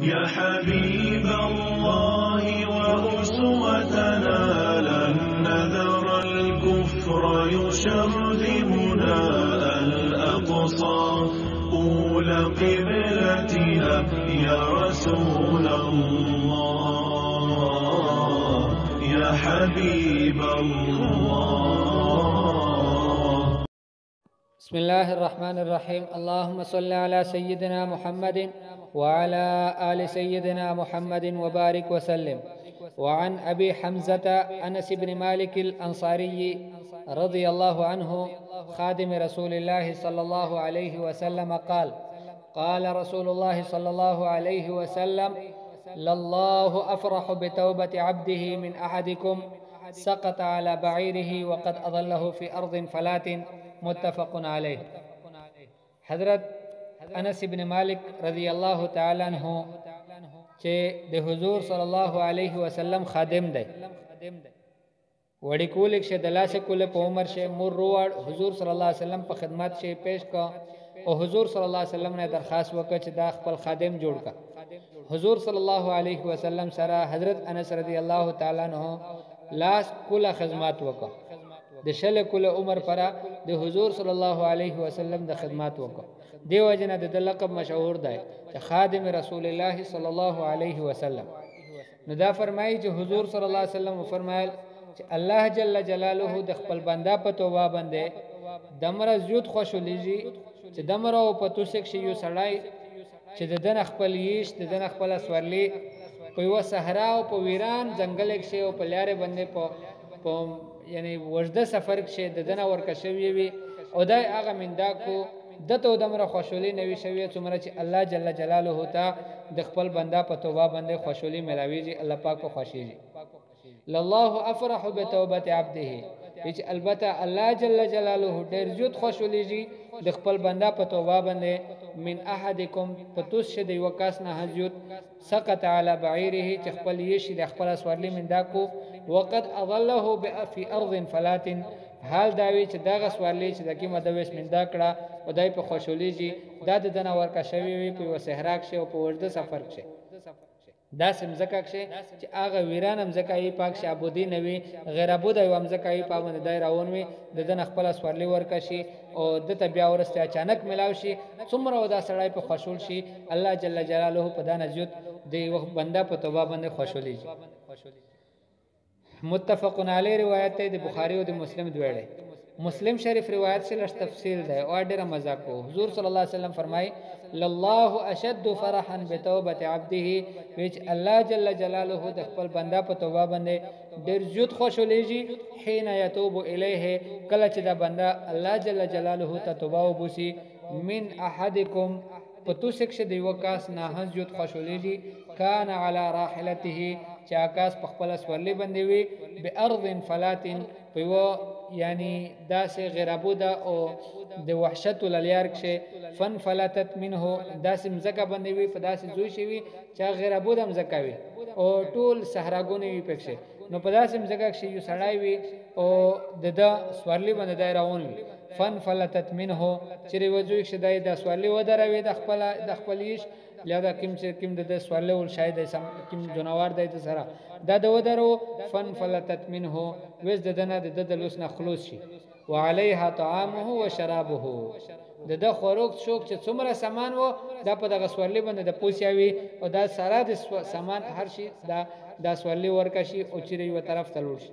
يا حبيب الله وأسوتنا لن نذر الكفر يشرذمنا الأقصى طول قبلتنا يا رسول الله يا حبيب الله. بسم الله الرحمن الرحيم. اللهم صل على سيدنا محمد وعلى آل سيدنا محمد وبارك وسلم. وعن أبي حمزة أنس بن مالك الأنصاري رضي الله عنه خادم رسول الله صلى الله عليه وسلم قال: قال رسول الله صلى الله عليه وسلم: لله أفرح بتوبة عبده من أحدكم سقط على بعيره وقد أضله في أرض فلات. متفق علیہ. حضرت انس بن مالک رضی اللہ تعالی عنہ چې د حضور صلی الله علیه وسلم خادم دی، وړي کولیک شه د لاسه کوله په عمر شه مور روړ حضور صلی الله علیه وسلم په خدمت شه پیش کا او حضور صلی الله علیه وسلم نے درخواست وکړه چې دا خپل خادم جوړ کا. حضور صلی الله علیه وسلم سره حضرت انس رضی الله تعالی عنہ لاس کوله خدمات وکړه. د شل کل عمر پر د حضور صلی الله علیه وسلم د خدمات وکړه. دیو جن د لقب مشهور دی چې خادم رسول الله صلی الله علیه وسلم. نو دا فرمایي چې حضور صلی الله علیه وسلم فرمایل چې الله جل جلاله د خپل بندا په توبه باندې دمر زیات خوشولېږي چې دمر او په توسک شي یو سړی چې د دن خپل یش د دن خپل سورلی په یو صحرا او په ویران ځنګل کې شي او په لارې باندې په یعنی وجده سفر کې د دنه ورکشوي وي او دای هغه مندا کو دته دمر خوشولي نوي شوی څومره چې الله جل جلاله تا د خپل بندا په توبه باندې خوشولي ملاويږي، الله پاک کو خوشيږي. لله افرح بتوبه عبده، چې البته الله جل جلاله ډېر زیات خوشوليږي د خپل بندا په توبه باندې. من احدکم پتوس شه دی وکاس نه حجوت سقط على بعيره چې خپل یشي د خپل سورلی مندا کو وقد اضله في ارض فلات، حال داوی چې دغه سورلی چې دکی مدويس مندا کړه او دای په خوشولېږي دا د دنه ورکا شوی وي په وسهراک شه او په ورده سفر شه دا سمزکه شه چې هغه ویران مزکای پاک شابودی نوي غیر ابود او مزکای پابند دای راون وي د دن خپل سورلی ورکا شي او د بیا ورسته اچانک ملاو شي څومره ودا سړی په خوشول شي الله جل جلاله په دانه زیات دی وخت بندا په توبه باندې خوشولېږي. متفق علی روایت د بخاری او د مسلم دوړي. مسلم شریف روایت سے لږ تفصیل ده او ډیره مزه کو. حضور صلی الله علیه وسلم فرمای: لله اشد فرحا بتوبه عبده، وچ الله جل جلاله د خپل بندا په توبه باندې ډیر زیات خوشولېږي. حين يتوب الیه، کله چې دا بندا الله جل جلاله ته توبه وبوسي. من احدکم پتوسک شه دی وکاس نه زیات خوشولېږي. کان علی راحلته، چې آکاس په خپل سورلی باندې وي. بارض فلات، په یعنی داسې غرابو ده او د وحشت وللیار کې فن فلتت منه، داسې مزکه باندې وي په داسې زوی شي چې غرابو ده مزکه وي او ټول صحراګونه وي پکې. نو په داسې مزکه کې یو سړی وي او د سورلی باندې دای راون وي. فن فلتت منه، چې وځوي چې دای د سورلی ودروي د خپلیش لدا کیم چې کیم د سورلی ول شاید کیم جنوار دای ته سره دا د ودرو. فن فلتت منه، وز دنه د لوس نه خلاص شي. وعليها طعامه وشرابه، د خوروک شوک چې څومره سامان وو دا په دغه سورلی باندې د پوسیاوي او دا ساره د سامان هر شي دا سورلی ورکشي او چې یو طرف ته لور شي.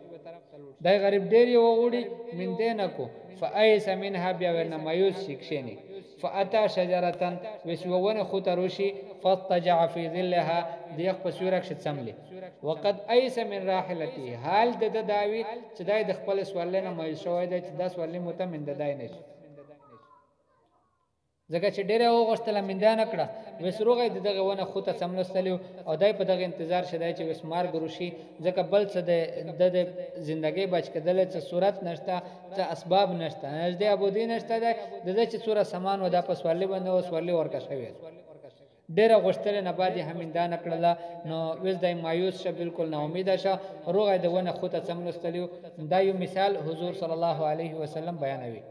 دای غریب ډیر یو وړي من دینه کو فایس منها بیا ورنه مایوس شکشنی. فاتا شجرتن وسوونه خطروشي فاضطجع في ظلها، دیخ په سورک شت سملی. وقد ايس من راحلته، حال د داوی چې دای د خپل سوالنه مې شوې ده چې دا سوالنه متمن د دای نشي ځکه چې ډیره وغوښتله مندانه کړه وسروغه دغه ونه خوته سملستلی او دای په دغه انتظار شدای چې وسمار ګروشي ځکه بل څه د ژوندۍ بچ کېدل څه صورت نشته څه اسباب نشته نږدې ابودی نشته د چې صورت سامان و د پسوالي باندې او سوالي ورکا شوی ډیره غوښتل نه باندې همیندانه کړله نو وز دای مایوس شه بالکل نا امید شه روغه دونه خوته سملستلی دا یو مثال حضور صلی الله علیه وسلم بیانوي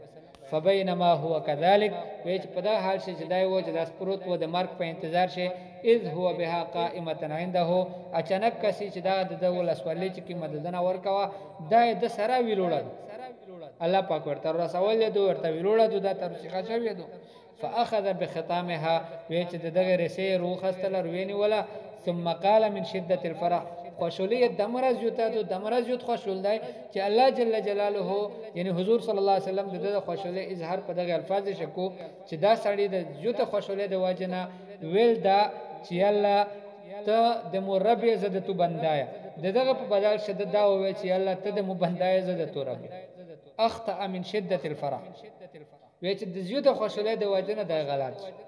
فبينما هو كذلك ويج پدا حال شي جدای و جدا سپروت و د مرګ په انتظار شي اذ هو بها قائمه عنده اچانک کسي چې دا د ول اسولې چې قیمت دنه ورکوا دا د سره ویلوړل الله پاک ورته رسول دو ورته ویلوړل دا تر څه شوی دو فاخذ بختامها وچ دغه رسې روح خستل روینی ولا ثم قال من شده الفرح خوشولی دمرز یوتا تو دمرز یوت خوشول دی چې الله جل جلاله یعنی حضور صلی الله علیه وسلم دغه خوشولی اظهار په دغه الفاظ شکو چې دا سړی د یوت خوشولی د واجنه ویل دا چې الله ته د مرب زده تو بندایا دغه په بدل شد دا وی چې الله ته د مبندای زده تو رب اخطا من شده الفرح وی چې د یوت خوشولی د واجنه د غلط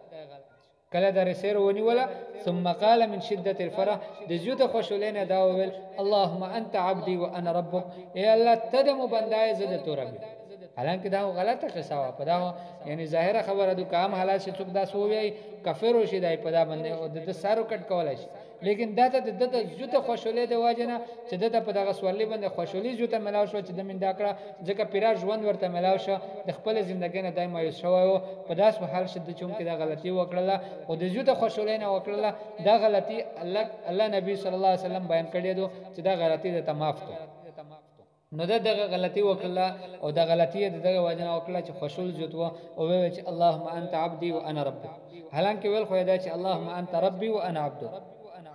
کله در سیر ونی ولا ثم قال من شده الفرح د زیوت خوشولین دا ویل اللهم انت عبدي وانا ربك اے الله تدم بندای زده تو رب حالانکه دا غلطه قصه وا په دا یعنی ظاهره خبره د کام حالات چې څوک دا سووي کافر وشي دای په دا باندې او د سارو کټ کولای شي لیکن دا ته د زیوت خوشولې د واجنه چې د په دغه سوالې باندې خوشولې زیوت ملاو شو چې د من دا کړه ځکه پیرا ژوند ورته ملاو شو د خپل ژوندګۍ نه دایمه یو شو په داس حال شد چې کې دا غلطي وکړه او د زیوت خوشولې نه وکړه دا غلطي الله نبی صلی الله علیه وسلم بیان کړی دو چې دا غلطي د تماف تو نو دغه غلطي وکړه او دا غلطي دغه واجنه وکړه چې خوشول زیوت او وی چې اللهم انت عبدي وانا ربك حالانکه ویل خو دا چې اللهم انت ربي وانا عبدك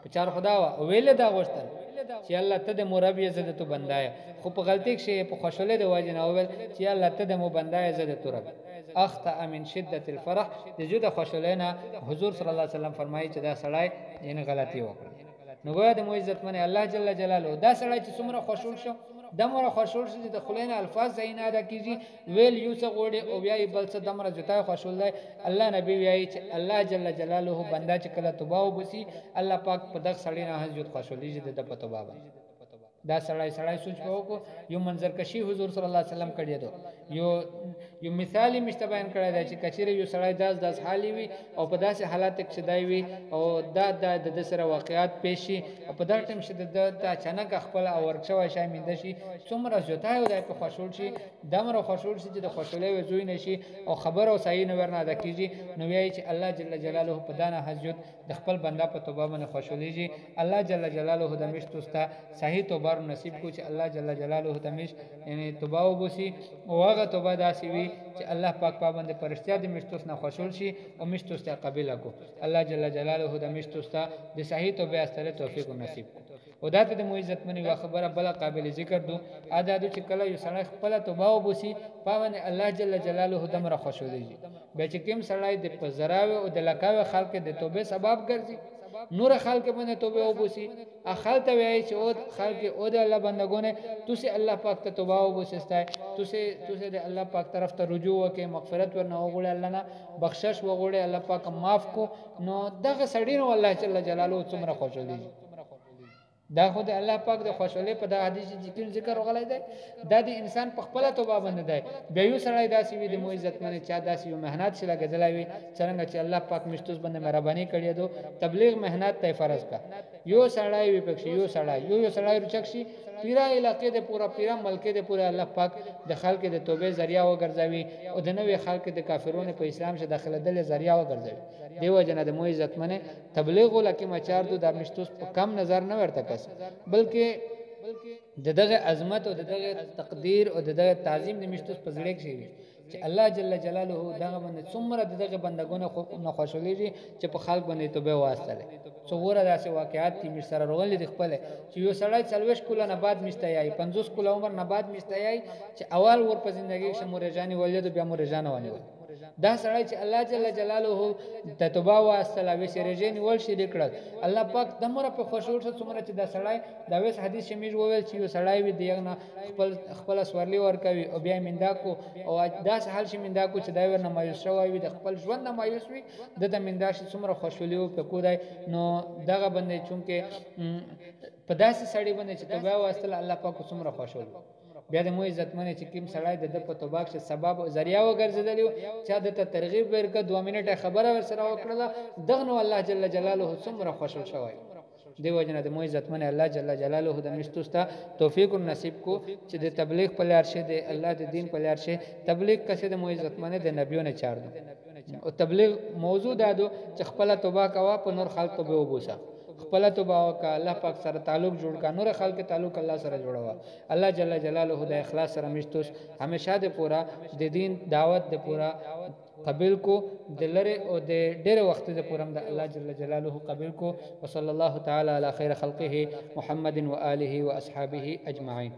په چار خدا وا ویل دا غوښتل چې الله ته د مربي زده تو بندای خو په غلطي کې په خوشاله د واجنه ویل چې الله ته د مو بندای زده تو رب اخطا من شده الفرح د جوده خوشاله حضور صلی الله علیه وسلم فرمایي چې دا سړی یې غلطي وکړه نو ګویا د مو عزت منه الله جل جلاله دا سړی چې څومره خوشول شو دمره خوشول شي د خلین الفاظ زین ادا کیږي ویل یو څه غوړي او بیا بل څه دمره جتا خوشول دی الله نبی وایي چې الله جل جلاله بندا چې کله توبه وبسي الله پاک په دغه سړی نه حضرت خوشولي دي د توبه دا سړی سوچ وکړو یو منظر کشي حضور صلی الله علیه وسلم کړی دی یو مثالی مشته بیان کړی دی چې کچېره یو سړی داس حالي وي او په داسې حالات کې شدای وي او د سره واقعیات پېشي او په دا ټیم شته د اچانک خپل او ورچوي شامل شي څومره ځوتای او د په خوشول شي دمر خوشول شي د خوشولې وزوی نشي او خبر او صحیح نه ورنه ادا کیږي نو وایي چې الله جل جلاله په دانه حضرت د خپل بندا په توبه باندې خوشولېږي الله جل جلاله د مشتوستا صحیح توبه نصیب کو چې الله جل جلاله تمش یعنی توبه وبسي او هغه توبه داسي وي چې الله پاک پابند پرشتیا د مشتوس نه خوشول شي او مشتوس ته قبول کو الله جل جلاله د مشتوس ته د صحیح توبه استره توفیق نصیب کو او دا ته د مو عزت منی وا خبره بل قابل ذکر دو ادا چې کله یو سړی خپل توبه وبسي پاونه الله جل جلاله دمر خوشولېږي به چې کوم سړی د پزراوي او د لکاوي خلق د توبه سبب ګرځي نور خلق باندې توبه وبسي اخل ته وایي چې او خلق او د الله بندګونه تاسو الله پاک ته توبه وبسستای تاسو د الله پاک طرف ته رجوع وکي مغفرت ورنه وغوړي الله نه بخشش وغوړي الله پاک معاف کو نو دغه سړی نو الله جل جلاله څومره خوشالي دا خو د الله پاک د خوشالۍ په د حدیث ذکر غلای دی دا د انسان په خپل توبه باندې دی بیا یو سړی داسې وي د مو عزت منه چا داسې یو مهنت شي لګیدلای وي څنګه چې الله پاک مشتوس باندې مهرباني کړی دو تبلیغ مهنت ته فرض کا یو سړی وي پکې یو سړی رچک شي پیرا علاقې د پورا پیرا ملک د پورا الله پاک د خلق د توبه ذریعہ وګرځوي او د نوې خلق د کافرونو په اسلام شه داخله دل ذریعہ وګرځوي دیو جنا د مو عزت منه تبلیغ ولکه مچار دو د مشتوس په کم نظر نه ورته کس بلکې دغه عظمت او دغه تقدیر او دغه تعظیم د مشتوس په ځړک شي چې الله جل جلاله دغه باندې څومره دغه بندګونه خو خوشاليږي چې په خلق باندې توبه واسطه څوره داسې واقعات چې مش سره رغلي د خپل چې یو سړی 40 کله نه بعد مستایي 50 کله عمر نه بعد مستایي چې اول ور په ژوندۍ کې مورجاني ولید بیا مورجانه ونی دا سړی چې الله جل جلاله د توبه واسطه لوي سرجن ول شي لیکل الله پاک دمره په خوشور څه څومره چې دا سړی دا وس حدیث شمیج وویل چې یو سړی وي دیغه خپل سورلی ور کوي او بیا مندا کو او دا حال شي مندا کو چې دا ور نه مایوس شوی وي د خپل ژوند نه مایوس وي د مندا شي څومره خوشولي او په کودای نو دغه باندې چونکه په داسې سړی باندې چې توبه واسطه الله پاک څومره خوشول بیا د مو عزت منه چې کوم سړی د په توبه کې سبب او ذریعہ وګرځیدلی چې د ترغیب ورکړه 2 منټه خبره ور سره وکړه دغه نو الله جل جلاله څومره خوشحال شوی دیو جنا د مو عزت منه الله جل جلاله د مشتوستا توفیق نصیب کو چې د تبلیغ په لار شه د الله د دین په لار شه تبلیغ کسه د مو عزت منه د نبیونو چار دو او تبلیغ موضوع دادو چې خپل توبه کوا په نور خلق ته وبوسا خپل توبه وکا الله پاک سره تعلق جوړ کا نور خلق تعلق الله سره جوړوا الله جل جلاله د اخلاص سره مشتوس همیشه د پورا د دین دعوت د پورا قبول کو دلره او د ډېر وخت د پورم د الله جل جلاله قبول کو وصلی الله تعالی علی خیر خلقه محمد و آله و اصحابه اجمعین